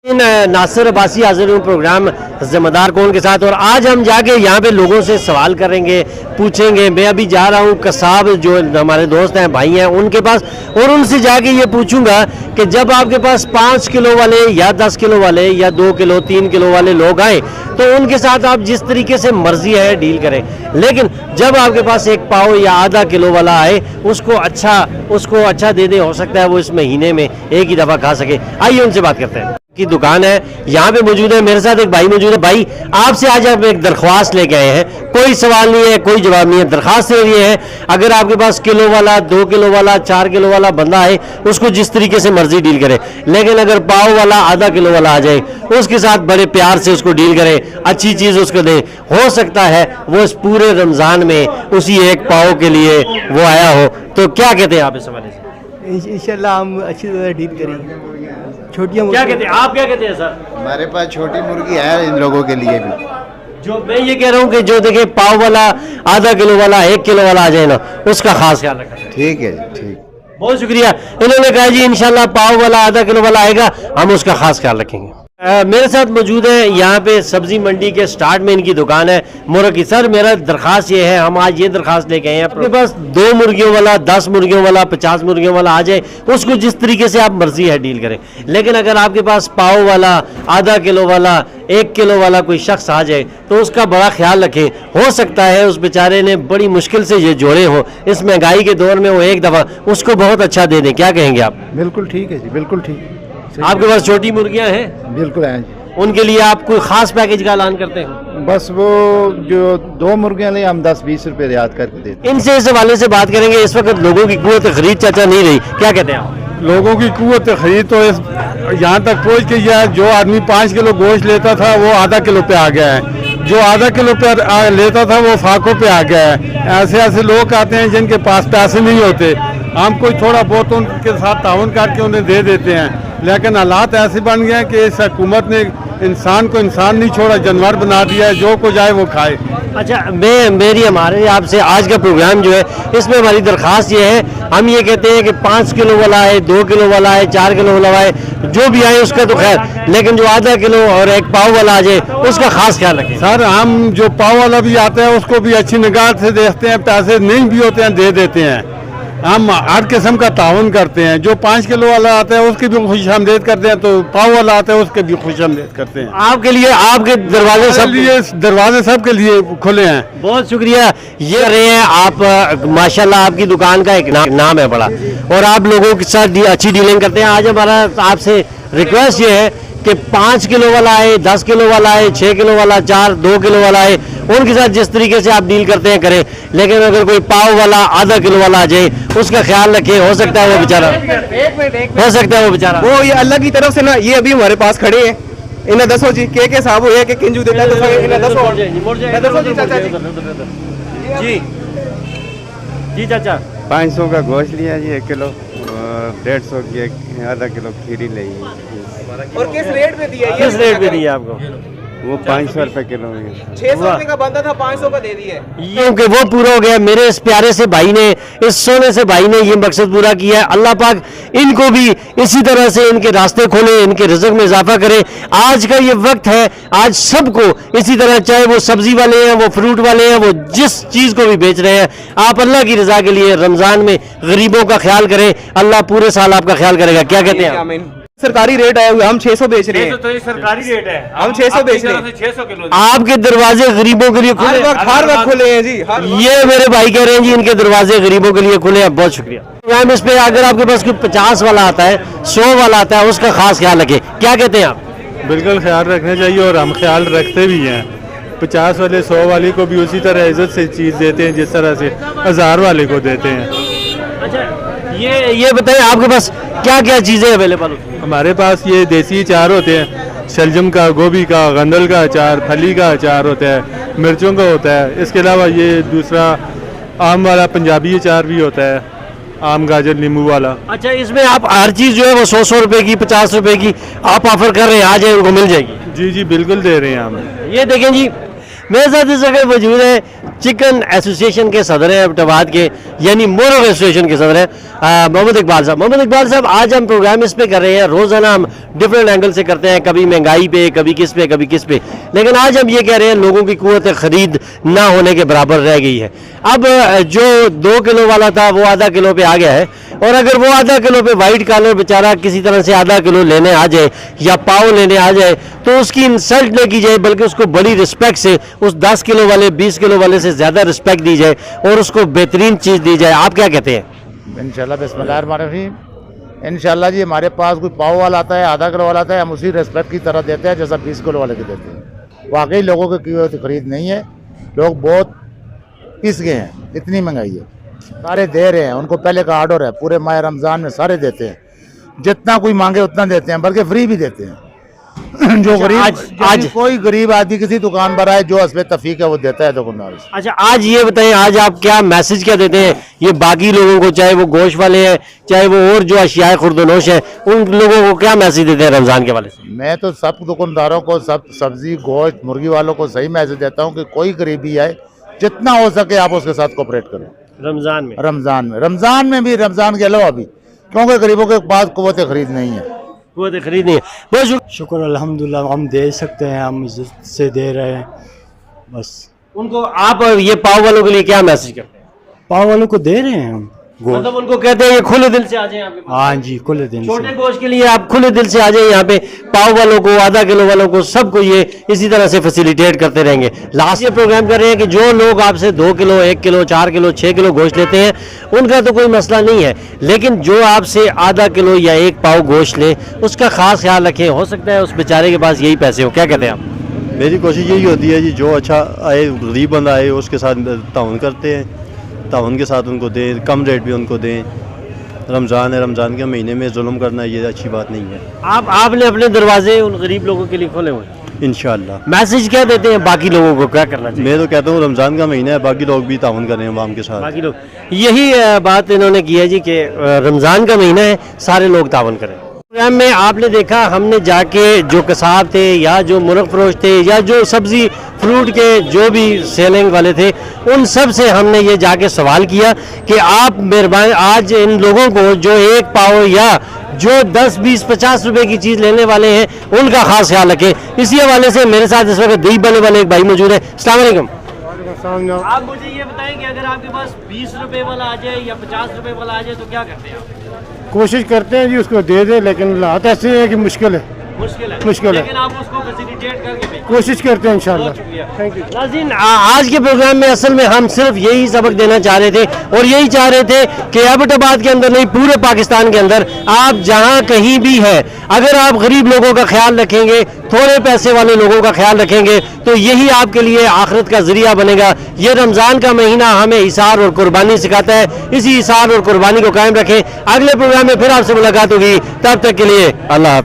नासिर अब्बासी हाजिर हूँ प्रोग्राम ज़िम्मेदार कौन के साथ, और आज हम जाके यहाँ पे लोगों से सवाल करेंगे, पूछेंगे। मैं अभी जा रहा हूँ कसाब जो हमारे दोस्त हैं, भाई हैं, उनके पास, और उनसे जाके ये पूछूंगा कि जब आपके पास 5 किलो वाले या 10 किलो वाले या 2 किलो 3 किलो वाले लोग आए तो उनके साथ आप जिस तरीके से मर्जी है डील करें, लेकिन जब आपके पास 1 पाव या आधा किलो वाला आए उसको अच्छा दे दे, हो सकता है वो इस महीने में एक ही दफ़ा खा सके। आइए उनसे बात करते हैं। की दुकान है यहाँ पे मौजूद है, मेरे साथ एक भाई मौजूद है। भाई आपसे आज आप एक दरख्वास्त लेके आए हैं, कोई सवाल नहीं है, कोई जवाब नहीं है। दरख्वास्त ये है, अगर आपके पास किलो वाला 2 किलो वाला 4 किलो वाला बंदा है उसको जिस तरीके से मर्जी डील करे, लेकिन अगर पाव वाला आधा किलो वाला आ जाए उसके साथ बड़े प्यार से उसको डील करे, अच्छी चीज़ उसको दे। हो सकता है वो इस पूरे रमज़ान में उसी 1 पाव के लिए वो आया हो। तो क्या कहते हैं आप इस हवाले से? इंशाल्लाह हम अच्छी तरह डील करेंगे। छोटियाँ क्या कहते हैं आप, क्या कहते हैं सर? हमारे पास छोटी मुर्गी है इन लोगों के लिए भी। जो मैं ये कह रहा हूँ कि जो देखिए पाव वाला आधा किलो वाला 1 किलो वाला आ जाए ना, उसका खास ख्याल रखना। ठीक है जी, ठीक। बहुत शुक्रिया। इन्होंने कहा जी इंशाल्लाह पाव वाला आधा किलो वाला आएगा, हम उसका खास ख्याल रखेंगे। मेरे साथ मौजूद है यहाँ पे सब्जी मंडी के स्टार्ट में इनकी दुकान है मुर्ग की। सर मेरा दरख्वास्त ये है, हम आज ये दरख्वास्त लेके आए हैं, आपके पास 2 मुर्गियों वाला 10 मुर्गियों वाला 50 मुर्गियों वाला आ जाए उसको जिस तरीके से आप मर्जी है डील करें, लेकिन अगर आपके पास पाव वाला आधा किलो वाला 1 किलो वाला कोई शख्स आ जाए तो उसका बड़ा ख्याल रखें। हो सकता है उस बेचारे ने बड़ी मुश्किल से ये जोड़े हो, इस महंगाई के दौर में वो एक दफ़ा उसको बहुत अच्छा दे दें। क्या कहेंगे आप? बिल्कुल ठीक है जी, बिल्कुल ठीक। आपके पास छोटी मुर्गियाँ हैं? बिल्कुल हैं जी। उनके लिए आप कोई खास पैकेज का ऐलान करते हैं? बस वो जो 2 मुर्गियाँ ले हम 10-20 रुपए रियायत करके देते हैं। इनसे इस हवाले से बात करेंगे। इस वक्त लोगों की कुव्वत खरीद चाचा नहीं रही, क्या कहते हैं आप? लोगों की कुव्वत खरीद तो यहाँ तक पहुँच गई है, जो आदमी 5 किलो गोश्त लेता था वो आधा किलो पे आ गया है, जो आधा किलो पे लेता था वो फाकों पे आ गया है। ऐसे लोग आते हैं जिनके पास पैसे नहीं होते, हम कोई थोड़ा बहुत उनके साथ ताउन करके उन्हें दे देते हैं, लेकिन हालात ऐसे बन गए हैं कि इस हुकूमत ने इंसान को इंसान नहीं छोड़ा, जानवर बना दिया है, जो कुछ आए वो खाए। अच्छा, मेरी हमारे आपसे आज का प्रोग्राम जो है इसमें हमारी दरख्वास्त ये है, हम ये कहते हैं कि 5 किलो वाला है, 2 किलो वाला है, 4 किलो वाला है, जो भी आए उसका तो खैर, लेकिन जो आधा किलो और 1 पाव वाला आ जाए उसका खास ख्याल रखें। सर हम जो पाव वाला भी आता है उसको भी अच्छी निगाह से देखते हैं, पैसे नहीं भी होते हैं दे देते हैं, हम हर किस्म का ताउन करते हैं। जो 5 किलो वाला आता है उसकी भी खुश आमदेद करते हैं, तो पाव वाला आता है उसके भी खुश आमदेद करते हैं। आपके लिए आपके दरवाजे सबके लिए खुले हैं। बहुत शुक्रिया। ये रहे हैं आप, माशाल्लाह आपकी दुकान का एक नाम है बड़ा, और आप लोगों के साथ अच्छी डीलिंग करते हैं। आज हमारा आपसे रिक्वेस्ट ये है कि 5 किलो वाला है, 10 किलो वाला है, 6 किलो वाला, 2 किलो वाला है, उनके साथ जिस तरीके से आप डील करते हैं करें, लेकिन अगर कोई पाव वाला आधा किलो वाला आ जाए उसका ख्याल रखें। हो सकता है वो बेचारा वो ये अल्लाह की तरफ से ना, ये अभी हमारे पास खड़े हैं, इन्हें दसो जी के साहब हो कि किंजू देता है, इन्हें दसो जी चाचा जी। जी चाचा, 500 का गोश्त लिया जी 1 किलो, 150 की आधा किलो खीरी ली। और किस रेट पे दिया? किस रेट पे दिया आपको? वो 500 रुपए किलो है। 600 रुपए का बंदा था, 500 का दे दिया। क्योंकि वो पूरा हो गया। मेरे इस प्यारे से भाई ने, इस सोने से भाई ने ये मकसद पूरा किया है। अल्लाह पाक इनको भी इसी तरह से इनके रास्ते खोले, इनके रिज़्क़ में इजाफा करे। आज का ये वक्त है, आज सबको इसी तरह, चाहे वो सब्जी वाले हैं, वो फ्रूट वाले हैं, वो जिस चीज़ को भी बेच रहे हैं, आप अल्लाह की रज़ा के लिए रमज़ान में गरीबों का ख्याल करें, अल्लाह पूरे साल आपका ख्याल करेगा। क्या कहते हैं? सरकारी रेट आया हुआ, हम 600 बेच रहे हैं। तो ये सरकारी रेट है, हम 600 बेच रहे हैं। 600 किलो आपके दरवाजे गरीबों के लिए खुले? हर वक्त खुले हैं जी। ये मेरे भाई कह रहे हैं जी इनके दरवाजे गरीबों के लिए खुले हैं। बहुत शुक्रिया। मैम इस पे अगर आपके पास कोई 50 वाला आता है, 100 वाला आता है, उसका खास ख्याल रखें। क्या कहते हैं आप? बिल्कुल ख्याल रखना चाहिए और हम ख्याल रखते भी हैं। 50 वाले 100 वाले को भी उसी तरह इज्जत से चीज़ देते हैं जिस तरह से 1000 वाले को देते हैं। अच्छा, ये बताइए आपके पास क्या क्या चीज़ें अवेलेबल होती हैं? हमारे पास ये देसी अचार होते हैं, शलजम का, गोभी का, गंदल का अचार, फली का अचार होता है, मिर्चों का होता है। इसके अलावा ये दूसरा आम वाला पंजाबी अचार भी होता है, आम गाजर नींबू वाला। अच्छा, इसमें आप हर चीज़ जो है वो 100 रुपए की, 50 रुपए की आप ऑफर कर रहे हैं, आ जाए उनको मिल जाएगी? जी जी बिल्कुल दे रहे हैं हम। ये देखें जी, میرے ساتھ اس وقت موجود ہے چکن ایسوسیشن کے صدر ہیں ایبٹآباد کے، یعنی مورغ ایسوسیشن کے صدر ہیں محمد اقبال صاحب. محمد اقبال صاحب، آج ہم پروگرام اس پہ کر رہے ہیں، روزانہ ہم ڈفرینٹ اینگل سے کرتے ہیں، کبھی مہنگائی پہ، کبھی کس پہ، کبھی کس پہ، لیکن آج ہم یہ کہہ رہے ہیں لوگوں کی قوت خرید نہ ہونے کے برابر رہ گئی ہے. اب جو 2 کلو والا تھا وہ آدھا کلو پہ آ گیا ہے، اور اگر وہ آدھا کلو پہ وائٹ کالر بیچارہ کسی طرح سے آدھا کلو لینے آ جائے یا پاؤ لینے آ جائے تو اس کی انسلٹ نہ کی جائے، بلکہ اس کو بڑی رسپیکٹ سے اس 10 کلو والے 20 کلو والے سے زیادہ رسپیکٹ دی جائے اور اس کو بہترین چیز دی جائے. آپ کیا کہتے ہیں؟ انشاءاللہ بسم اللہ الرحمن الرحیم. انشاءاللہ جی ہمارے پاس کوئی پاؤ والا آتا ہے، آدھا کلو والا آتا ہے، ہم اسی ریسپیکٹ کی طرح دیتے ہیں جیسا 20 کلو والے کی دیتے ہیں. واقعی لوگوں کی قوت خرید نہیں ہے، لوگ بہت پس گئے ہیں، اتنی مہنگائی ہے. سارے دے رہے ہیں، ان کو پہلے کا آرڈر ہے، پورے ماہ رمضان میں سارے دیتے ہیں، جتنا کوئی مانگے اتنا دیتے ہیں، بلکہ فری بھی دیتے ہیں. جو غریب آج کوئی غریب آدمی کسی دکان پر آئے جو حسب تفیق ہے وہ دیتا ہے دکاندار. اچھا، آج یہ بتائیں، آج آپ کیا میسج کیا دیتے ہیں یہ باقی لوگوں کو، چاہے وہ گوشت والے ہیں، چاہے وہ اور جو اشیاء خرد و نوش ہیں، ان لوگوں کو کیا میسج دیتے ہیں رمضان کے والے سے؟ میں تو سب دکانداروں کو، سب سبزی گوشت مرغی والوں کو صحیح میسج دیتا ہوں کہ کوئی غریبی آئے جتنا ہو سکے آپ اس کے ساتھ کوپریٹ کریں. رمضان میں بھی، رمضان کے علاوہ بھی، کیونکہ غریبوں کے پاس قوت خرید نہیں ہے. قوت خرید نہیں ہے. بہت شکر الحمدللہ ہم دے سکتے ہیں، ہم عزت سے دے رہے ہیں بس. ان کو آپ یہ پاؤ والوں کے لیے کیا میسج کرتے ہیں؟ پاؤ والوں کو دے رہے ہیں ہم گوشت. مطلب ان کو کہتے ہیں کہ کھلے دل سے آ جائیں آپ کے پاس. ہاں جی، کھلے دن چھوٹے سے. گوشت کے لیے آپ کھلے دل سے آ جائیں یہاں پہ. پاؤ والوں کو، آدھا کلو والوں کو، سب کو یہ اسی طرح سے فیسیلیٹیٹ کرتے رہیں گے. لاسٹ یہ پروگرام کر رہے ہیں کہ جو لوگ آپ سے 2 کلو، 1 کلو، 4 کلو، 6 کلو گوشت لیتے ہیں ان کا تو کوئی مسئلہ نہیں ہے، لیکن جو آپ سے آدھا کلو یا 1 پاؤ گوشت لیں اس کا خاص خیال رکھیں. ہو سکتا ہے اس بیچارے کے پاس یہی پیسے ہو. کیا کہتے ہیں آپ؟ میری کوشش یہی ہوتی ہے جی، جو اچھا آئے، غریب بندہ آئے، اس کے ساتھ تعاون کرتے ہیں، تعاون کے ساتھ ان کو دیں، کم ریٹ بھی ان کو دیں. رمضان ہے، رمضان کے مہینے میں ظلم کرنا یہ اچھی بات نہیں ہے. آپ نے اپنے دروازے ان غریب لوگوں کے لیے کھولے ہوئے ہیں. انشاءاللہ میسج کیا دیتے ہیں باقی لوگوں کو، کیا کرنا چاہیے؟ میں تو کہتا ہوں رمضان کا مہینہ ہے، باقی لوگ بھی تعاون کریں عوام کے ساتھ. باقی لوگ یہی بات انہوں نے کی ہے جی کہ رمضان کا مہینہ ہے، سارے لوگ تعاون کریں. پروگرام میں آپ نے دیکھا ہم نے جا کے جو کساب تھے یا جو مرغ فروش تھے یا جو سبزی فروٹ کے جو بھی سیلنگ والے تھے ان سب سے ہم نے یہ جا کے سوال کیا کہ آپ مہربانی آج ان لوگوں کو جو 1 پاؤ یا جو 10، 20، 50 روپے کی چیز لینے والے ہیں ان کا خاص خیال رکھیں. اسی حوالے سے میرے ساتھ اس وقت دہی بنے والے ایک بھائی موجود ہیں. السلام علیکم. آپ مجھے یہ بتائیں کہ اگر آپ کے پاس 20 روپے والا آ جائے یا 50 روپے والا آ جائے تو کیا کرتے ہیں آپ؟ کوشش کرتے ہیں جی اس کو دے دیں، لیکن حالات ایسے ہیں کہ مشکل ہے. مشکل ہے لیکن آپ اس کو فیسیلیٹیٹ کر کے کوشش کرتے ہیں انشاءاللہ. Thank you. ناظرین، آج کے پروگرام میں اصل میں ہم صرف یہی سبق دینا چاہ رہے تھے اور یہی چاہ رہے تھے کہ ایبٹ-آباد کے اندر نہیں، پورے پاکستان کے اندر آپ جہاں کہیں بھی ہیں، اگر آپ غریب لوگوں کا خیال رکھیں گے، تھوڑے پیسے والے لوگوں کا خیال رکھیں گے تو یہی آپ کے لیے آخرت کا ذریعہ بنے گا. یہ رمضان کا مہینہ ہمیں ایثار اور قربانی سکھاتا ہے. اسی ایثار اور قربانی کو قائم رکھیں. اگلے پروگرام میں پھر آپ سے ملاقات ہوگی، تب تک کے لیے اللہ حافظ.